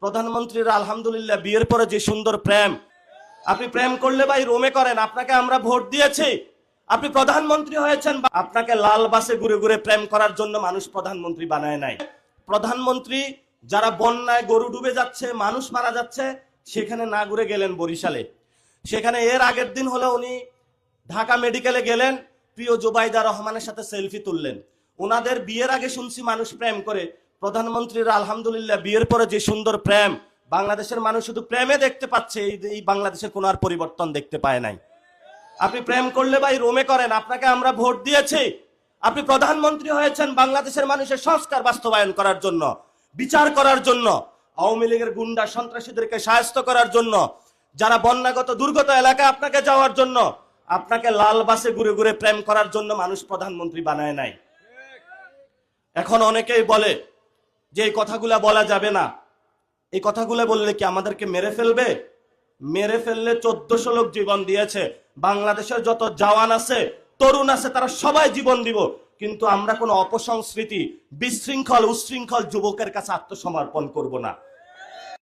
প্রধানমন্ত্রীর আলহামদুলিল্লাহ বিয়ের পরে যে সুন্দর প্রেম। আপনি প্রেম করলে ভাই রোমে করেন, আপনাকে আমরা ভোট দিয়েছি, আপনি প্রধানমন্ত্রী হয়েছেন। আপনাকে লাল বাসে ঘুরে ঘুরে প্রেম করার জন্য মানুষ প্রধানমন্ত্রী বানায় নাই। প্রধানমন্ত্রী যারা বন্যায় গরু ডুবে যাচ্ছে, মানুষ মারা যাচ্ছে, সেখানে না ঘুরে গেলেন বরিশালে। সেখানে এর আগের দিন হলো উনি ঢাকা মেডিকেলে গেলেন, প্রিয় জুবাইদা রহমানের সাথে সেলফি তুললেন। ওনাদের বিয়ের আগে শুনছি মানুষ প্রেম করে, প্রধানমন্ত্রীর আলহামদুলিল্লাহ বিয়ের পরে যে সুন্দর প্রেম। বাংলাদেশের মানুষ শুধু প্রেমে দেখতে পাচ্ছে, এই বাংলাদেশের কোনো আর পরিবর্তন দেখতে পায় নাই। আপনি প্রেম করলে ভাই রোমে করেন, আপনাকে আমরা ভোট দিয়েছি, আপনি প্রধানমন্ত্রী হয়েছেন বাংলাদেশের মানুষের সংস্কার বাস্তবায়ন করার জন্য, বিচার করার জন্য, আওয়ামী লীগের গুন্ডা সন্ত্রাসীদেরকে সাহায্য করার জন্য, যারা বন্যাগত দুর্গত এলাকায় আপনাকে যাওয়ার জন্য। আপনাকে লাল বাসে ঘুরে ঘুরে প্রেম করার জন্য মানুষ প্রধানমন্ত্রী বানায় নাই। এখন অনেকেই বলে যে এই কথাগুলা বলা যাবে না, এই কথাগুলো বললে কি আমাদেরকে মেরে ফেলবে? মেরে ফেললে 1400 লোক জীবন দিয়েছে। বাংলাদেশের যত জওয়ান আছে, তরুণ আছে, তারা সবাই জীবন দিব, কিন্তু আমরা কোনো অপসংস্কৃতি, বিশৃঙ্খল উশৃঙ্খল যুবকের কাছে আত্মসমর্পণ করব না।